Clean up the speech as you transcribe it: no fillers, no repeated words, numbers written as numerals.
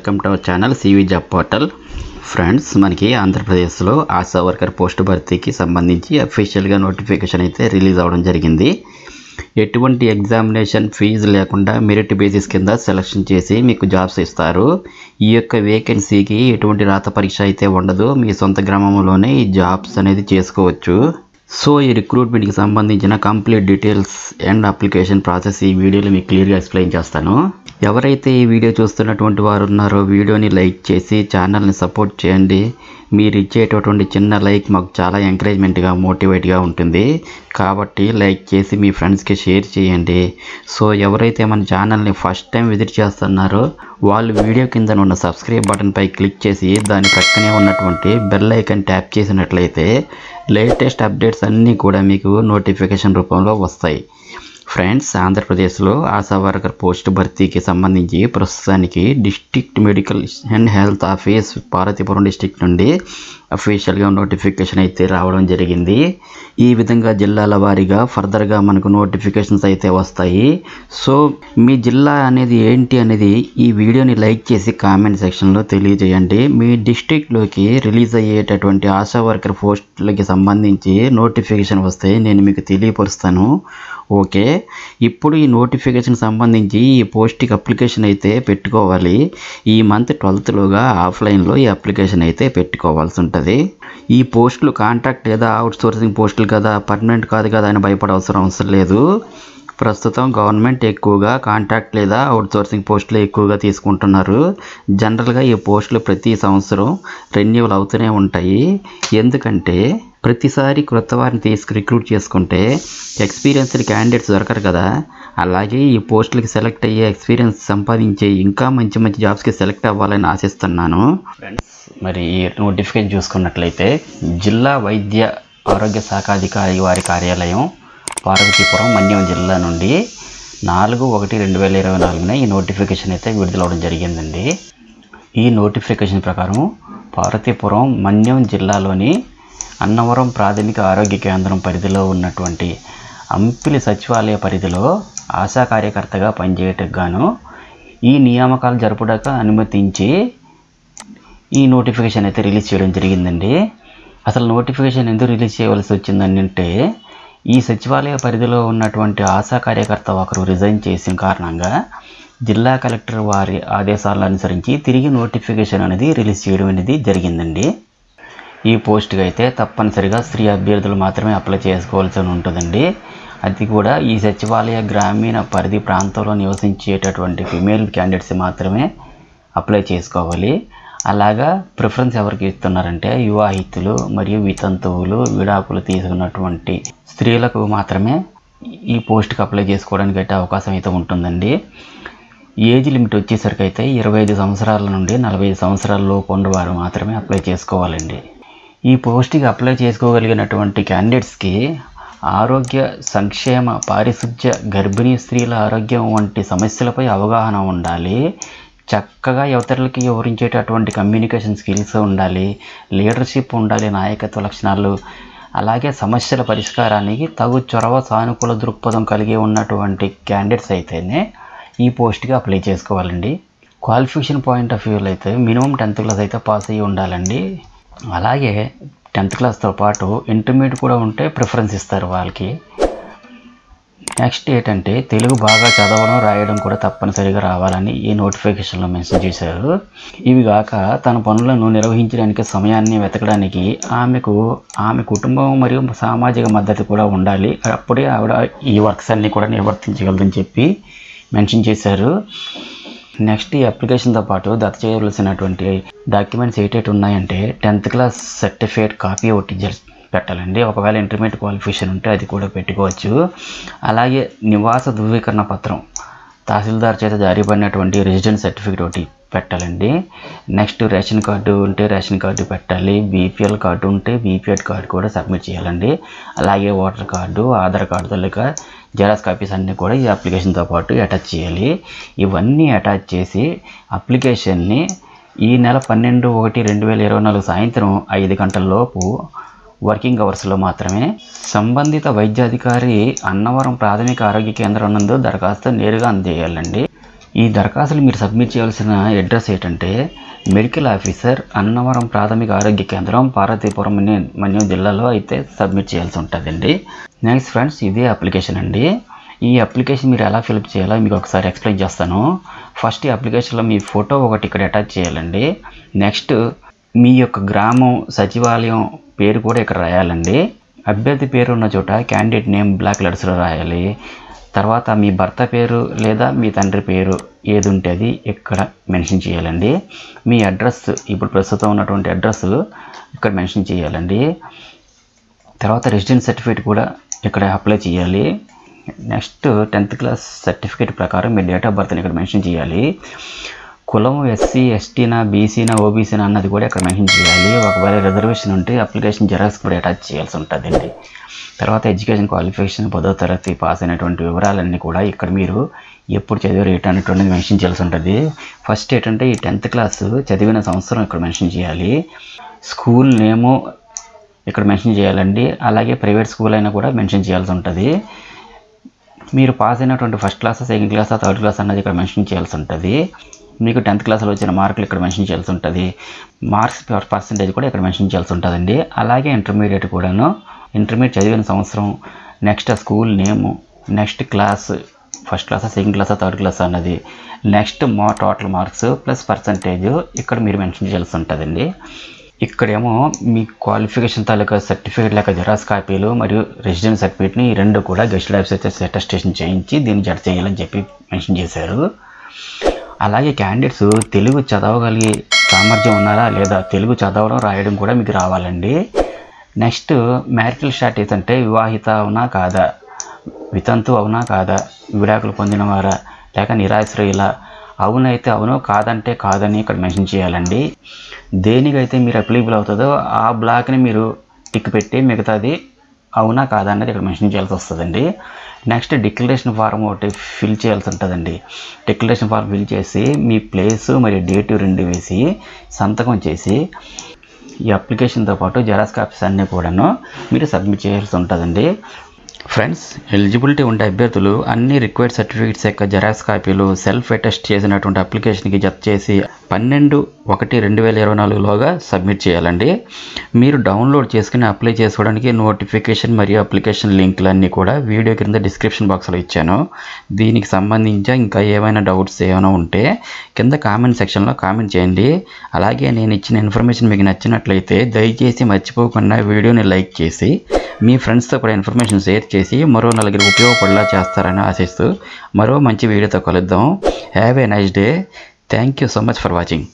Welcome to our channel CV job portal. Friends, మనకి ఆంధ్రప్రదేశ్లో ASHA worker post భర్తీకి సంబంధించి అఫీషియల్గా నోటిఫికేషన్ అయితే రిలీజ్ అవ్వడం జరిగింది. ఎటువంటి ఎగ్జామినేషన్ ఫీజు లేకుండా మెరిట్ బేసిస్ కింద సెలక్షన్ చేసి మీకు జాబ్స్ ఇస్తారు. ఈ యొక్క వేకెన్సీకి ఎటువంటి రాత పరీక్ష అయితే ఉండదు. మీ సొంత గ్రామంలోనే ఈ జాబ్స్ అనేది చేసుకోవచ్చు. సో ఈ రిక్రూట్మెంట్కి సంబంధించిన complete details and application process ఈ వీడియోలో మీకు క్లియర్గా ఎక్స్ప్లెయిన్ చేస్తాను. ఎవరైతే ఈ వీడియో చూస్తున్నటువంటి వారు ఉన్నారో వీడియోని లైక్ చేసి ఛానల్ని సపోర్ట్ చేయండి. మీరు ఇచ్చేటటువంటి చిన్న లైక్ మాకు చాలా ఎంకరేజ్మెంట్గా మోటివేట్గా ఉంటుంది. కాబట్టి లైక్ చేసి మీ ఫ్రెండ్స్కి షేర్ చేయండి. సో ఎవరైతే మన ఛానల్ని ఫస్ట్ టైం విజిట్ చేస్తున్నారో వాళ్ళు వీడియో కింద ఉన్న సబ్స్క్రైబ్ బటన్పై క్లిక్ చేసి దాని పక్కనే ఉన్నటువంటి బెల్ ఐకాన్ ట్యాప్ చేసినట్లయితే లేటెస్ట్ అప్డేట్స్ అన్నీ కూడా మీకు నోటిఫికేషన్ రూపంలో వస్తాయి. ఫ్రెండ్స్, ఆంధ్రప్రదేశ్లో ఆశా వర్కర్ పోస్ట్ భర్తీకి సంబంధించి ప్రస్తుతానికి district medical and health office Parvathipuram district నుండి అఫీషియల్గా నోటిఫికేషన్ అయితే రావడం జరిగింది. ఈ విధంగా జిల్లాల వారీగా ఫర్దర్గా మనకు నోటిఫికేషన్స్ అయితే వస్తాయి. సో మీ జిల్లా అనేది ఏంటి అనేది ఈ వీడియోని లైక్ చేసి కామెంట్ సెక్షన్లో తెలియజేయండి. మీ డిస్ట్రిక్ట్లోకి రిలీజ్ అయ్యేటటువంటి ఆశా వర్కర్ పోస్టులకి సంబంధించి నోటిఫికేషన్ వస్తే నేను మీకు తెలియపరుస్తాను. ఓకే, ఇప్పుడు ఈ నోటిఫికేషన్ సంబంధించి ఈ పోస్ట్కి అప్లికేషన్ అయితే పెట్టుకోవాలి. ఈ మంత్ 12th ఆఫ్లైన్లో ఈ అప్లికేషన్ అయితే పెట్టుకోవాల్సి ఉంటుంది. ఈ పోస్టులు కాంట్రాక్ట్ లేదా అవుట్ సోర్సింగ్ పోస్టులు కదా, పర్మనెంట్ కాదు కదా అని అవసరం లేదు. ప్రస్తుతం గవర్నమెంట్ ఎక్కువగా కాంట్రాక్ట్ లేదా అవుట్ సోర్సింగ్ పోస్టులు ఎక్కువగా తీసుకుంటున్నారు. జనరల్గా ఈ పోస్టులు ప్రతి సంవత్సరం రెన్యువల్ అవుతూనే ఉంటాయి. ఎందుకంటే ప్రతిసారి కొత్త వారిని రిక్రూట్ చేసుకుంటే ఎక్స్పీరియన్స్డ్ క్యాండిడేట్స్ దొరకరు కదా. అలాగే ఈ పోస్టులకి సెలెక్ట్ అయ్యే ఎక్స్పీరియన్స్ సంపాదించే ఇంకా మంచి మంచి జాబ్స్కి సెలెక్ట్ అవ్వాలని ఆశిస్తున్నాను. ఫ్రెండ్స్, మరి ఈ నోటిఫికేషన్ చూసుకున్నట్లయితే జిల్లా వైద్య ఆరోగ్య శాఖాధికారి వారి కార్యాలయం పార్వతీపురం మన్యం జిల్లా నుండి 4/1/2024 ఈ నోటిఫికేషన్ అయితే విడుదలవడం జరిగిందండి. ఈ నోటిఫికేషన్ ప్రకారం పార్వతీపురం మన్యం జిల్లాలోని అన్నవరం ప్రాథమిక ఆరోగ్య కేంద్రం పరిధిలో ఉన్నటువంటి అంపిలి సచివాలయ పరిధిలో ఆశా కార్యకర్తగా పనిచేయటకు గాను ఈ నియామకాలు జరుపుటకు అనుమతించి ఈ నోటిఫికేషన్ అయితే రిలీజ్ చేయడం జరిగిందండి. అసలు నోటిఫికేషన్ ఎందుకు రిలీజ్ చేయవలసి వచ్చిందని అంటే, ఈ సచివాలయ పరిధిలో ఉన్నటువంటి ఆశా కార్యకర్త ఒకరు రిజైన్ చేసిన కారణంగా జిల్లా కలెక్టర్ వారి ఆదేశాలను అనుసరించి తిరిగి నోటిఫికేషన్ అనేది రిలీజ్ చేయడం అనేది జరిగిందండి. ఈ పోస్ట్కి అయితే తప్పనిసరిగా స్త్రీ అభ్యర్థులు మాత్రమే అప్లై చేసుకోవాల్సి ఉంటుందండి. అది కూడా ఈ సచివాలయ గ్రామీణ పరిధి ప్రాంతంలో నివసించేటటువంటి ఫిమేల్ క్యాండిడేట్స్ మాత్రమే అప్లై చేసుకోవాలి. అలాగా ప్రిఫరెన్స్ ఎవరికి ఇస్తున్నారంటే వివాహితులు మరియు వితంతువులు, విడాకులు తీసుకున్నటువంటి స్త్రీలకు మాత్రమే ఈ పోస్ట్కి అప్లై చేసుకోవడానికి అయితే అవకాశం అయితే ఉంటుందండి. ఏజ్ లిమిట్ వచ్చేసరికి అయితే 25 సంవత్సరాల నుండి 45 సంవత్సరాల లోపు ఉన్నవారు మాత్రమే అప్లై చేసుకోవాలండి. ఈ పోస్ట్కి అప్లై చేసుకోగలిగినటువంటి క్యాండిడేట్స్కి ఆరోగ్య సంక్షేమ, పారిశుధ్య, గర్భిణీ స్త్రీల ఆరోగ్యం వంటి సమస్యలపై అవగాహన ఉండాలి. చక్కగా ఇతరులకి వివరించేటటువంటి కమ్యూనికేషన్ స్కిల్స్ ఉండాలి, లీడర్షిప్ ఉండాలి, నాయకత్వ లక్షణాలు, అలాగే సమస్యల పరిష్కారానికి తగు చొరవ, సానుకూల దృక్పథం కలిగి ఉన్నటువంటి క్యాండిడేట్స్ అయితేనే ఈ పోస్ట్కి అప్లై చేసుకోవాలండి. క్వాలిఫికేషన్ పాయింట్ ఆఫ్ వ్యూలో అయితే మినిమం 10th క్లాస్ అయితే పాస్ అయ్యి ఉండాలండి. అలాగే 10th క్లాస్తో పాటు ఇంటర్మీడియట్ కూడా ఉంటే ప్రిఫరెన్స్ ఇస్తారు వాళ్ళకి. నెక్స్ట్ ఏంటంటే తెలుగు బాగా చదవడం, రాయడం కూడా తప్పనిసరిగా రావాలని ఈ నోటిఫికేషన్లో మెన్షన్ చేశారు. ఇవి కాక తన పనులను నిర్వహించడానికి సమయాన్ని వెతకడానికి ఆమె కుటుంబం మరియు సామాజిక మద్దతు కూడా ఉండాలి. అప్పుడే ఆవిడ ఈ వర్క్స్ అన్నీ కూడా నిర్వర్తించగలదని చెప్పి మెన్షన్ చేశారు. నెక్స్ట్ ఈ అప్లికేషన్తో పాటు దత్త చేయవలసినటువంటి డాక్యుమెంట్స్ ఏటేటి ఉన్నాయంటే 10th క్లాస్ సర్టిఫికేట్ కాపీ ఒకటి పెట్టాలండి. ఒకవేళ ఇంటర్మీడియట్ క్వాలిఫికేషన్ ఉంటే అది కూడా పెట్టుకోవచ్చు. అలాగే నివాస ధృవీకరణ పత్రం, తహసీల్దార్ చేత జారీ పడినటువంటి రెసిడెంట్ సర్టిఫికేట్ ఒకటి పెట్టాలండి. నెక్స్ట్ రేషన్ కార్డు ఉంటే రేషన్ కార్డు పెట్టాలి. బీపీఎల్ కార్డు ఉంటే బీపీఎల్ కార్డు కూడా సబ్మిట్ చేయాలండి. అలాగే ఓటర్ కార్డు, ఆధార్ కార్డు తాలూకా జెరాక్స్ కాపీస్ అన్నీ కూడా ఈ అప్లికేషన్తో పాటు అటాచ్ చేయాలి. ఇవన్నీ అటాచ్ చేసి అప్లికేషన్ని ఈ నెల 12/1/2024 సాయంత్రం 5 గంటల లోపు వర్కింగ్ అవర్స్లో మాత్రమే సంబంధిత వైద్యాధికారి అన్నవరం ప్రాథమిక ఆరోగ్య కేంద్రం నందు దరఖాస్తు నేరుగా అందజేయాలండి. ఈ దరఖాస్తులు మీరు సబ్మిట్ చేయాల్సిన అడ్రస్ ఏంటంటే మెడికల్ ఆఫీసర్, అన్నవరం ప్రాథమిక ఆరోగ్య కేంద్రం, పార్వతీపురం మన్యం జిల్లాలో అయితే సబ్మిట్ చేయాల్సి ఉంటుందండి. నెక్స్ట్ ఫ్రెండ్స్, ఇదే అప్లికేషన్ అండి. ఈ అప్లికేషన్ మీరు ఎలా ఫిల్అప్ చేయాలో మీకు ఒకసారి ఎక్స్ప్లెయిన్ చేస్తాను. ఫస్ట్ ఈ అప్లికేషన్లో మీ ఫోటో ఒకటి ఇక్కడ అటాచ్ చేయాలండి. నెక్స్ట్ మీ యొక్క గ్రామం, సచివాలయం పేరు కూడా ఇక్కడ రాయాలండి. అభ్యర్థి పేరు ఉన్న చోట క్యాండిడేట్ నేమ్ బ్లాక్ లెటర్స్లో రాయాలి. తర్వాత మీ భర్త పేరు లేదా మీ తండ్రి పేరు ఏది ఉంటే అది ఇక్కడ మెన్షన్ చేయాలండి. మీ అడ్రస్, ఇప్పుడు ప్రస్తుతం ఉన్నటువంటి అడ్రస్ ఇక్కడ మెన్షన్ చేయాలండి. తర్వాత రెసిడెన్స్ సర్టిఫికేట్ కూడా ఇక్కడ అప్లై చేయాలి. నెక్స్ట్ 10th క్లాస్ సర్టిఫికేట్ ప్రకారం మీ డేట్ ఆఫ్ బర్త్ని ఇక్కడ మెన్షన్ చేయాలి. కులం ఎస్సీ, ఎస్టీనా, బీసీనా, ఓబీసీనా అన్నది కూడా ఇక్కడ మెన్షన్ చేయాలి. ఒకవేళ రిజర్వేషన్ ఉంటే అప్లికేషన్ జెరాక్స్ కూడా అటాచ్ చేయాల్సి ఉంటుందండి. తర్వాత ఎడ్యుకేషన్ క్వాలిఫికేషన్, 10వ తరగతి పాస్ అయినటువంటి వివరాలన్నీ కూడా ఇక్కడ మీరు ఎప్పుడు చదివారు ఏంటనేటువంటిది మెన్షన్ చేయాల్సి ఉంటుంది. ఫస్ట్ ఏంటంటే ఈ 10th క్లాస్ చదివిన సంవత్సరం ఇక్కడ మెన్షన్ చేయాలి. స్కూల్ నేము ఇక్కడ మెన్షన్ చేయాలండి. అలాగే ప్రైవేట్ స్కూల్ అయినా కూడా మెన్షన్ చేయాల్సి ఉంటుంది. మీరు పాస్ అయినటువంటి first class, second class, third class అన్నది ఇక్కడ మెన్షన్ చేయాల్సి ఉంటుంది. మీకు 10th క్లాస్లో వచ్చిన మార్కులు ఇక్కడ మెన్షన్ చేయాల్సి ఉంటుంది. మార్క్స్ పర్సంటేజ్ కూడా ఇక్కడ మెన్షన్ చేయాల్సి ఉంటుందండి. అలాగే ఇంటర్మీడియట్ కూడాను, ఇంటర్మీడియట్ చదివిన సంవత్సరం, నెక్స్ట్ స్కూల్ నేము, నెక్స్ట్ క్లాస్, ఫస్ట్ క్లాసా, సెకండ్ క్లాసా, థర్డ్ క్లాస్ అన్నది, next total marks plus percentage ఇక్కడ మీరు మెన్షన్ చేయాల్సి ఉంటుందండి. ఇక్కడేమో మీ క్వాలిఫికేషన్ తాలూకా సర్టిఫికేట్ లేక జెరాక్స్ కాపీలు మరియు రెసిడెన్స్ సర్టిఫికేట్ని ఈ రెండు కూడా గెస్టెడ్ ఆఫీసర్ అటెస్టేషన్ చేయించి దీన్ని జత చేయాలని చెప్పి మెన్షన్ చేశారు. అలాగే క్యాండిడేట్స్ తెలుగు చదవగలిగే సామర్థ్యం ఉన్నారా లేదా, తెలుగు చదవడం రాయడం కూడా మీకు రావాలండి. నెక్స్ట్ మ్యారిటల్ స్టాటస్ అంటే వివాహిత అవునా కాదా, వితంతు అవునా కాదా, విడాకులు పొందినవారా లేక నిరాశ్రయుల, అవునైతే అవును, కాదంటే కాదని ఇక్కడ మెన్షన్ చేయాలండి. దేనికైతే మీరు అప్లికబుల్ అవుతుందో ఆ బ్లాక్ని మీరు టిక్ పెట్టి మిగతాది అవునా కాదా అన్నది ఇక్కడ మెన్షన్ చేయాల్సి వస్తుందండి. నెక్స్ట్ డిక్లరేషన్ ఫారం ఒకటి ఫిల్ చేయాల్సి ఉంటుందండి. డిక్లరేషన్ ఫారం ఫిల్ చేసి మీ ప్లేసు మరియు డేటు రెండు వేసి సంతకం చేసి ఈ అప్లికేషన్తో పాటు జెరాక్స్ కాపీస్ అన్నీ కూడాను మీరు సబ్మిట్ చేయాల్సి ఉంటుందండి. ఫ్రెండ్స్, ఎలిజిబిలిటీ ఉండే అభ్యర్థులు అన్ని రిక్వైర్డ్ సర్టిఫికేట్స్ యొక్క జెరాక్స్ కాపీలు సెల్ఫ్ అటెస్ట్ చేసినటువంటి అప్లికేషన్కి జత చేసి 12/1/2024లోగా సబ్మిట్ చేయాలండి. మీరు డౌన్లోడ్ చేసుకుని అప్లై చేసుకోవడానికి నోటిఫికేషన్ మరియు అప్లికేషన్ లింక్లన్నీ కూడా వీడియో కింద డిస్క్రిప్షన్ బాక్స్లో ఇచ్చాను. దీనికి సంబంధించి ఇంకా ఏమైనా డౌట్స్ ఏమైనా ఉంటే కింద కామెంట్ సెక్షన్లో కామెంట్ చేయండి. అలాగే నేను ఇచ్చిన ఇన్ఫర్మేషన్ మీకు నచ్చినట్లయితే దయచేసి మర్చిపోకుండా వీడియోని లైక్ చేసి మీ ఫ్రెండ్స్తో కూడా ఇన్ఫర్మేషన్ షేర్ చేసి మరో నలుగురికి ఉపయోగపడేలా చేస్తారని ఆశిస్తూ మరో మంచి వీడియోతో కలుద్దాం. Have a nice day. Thank you so much for watching.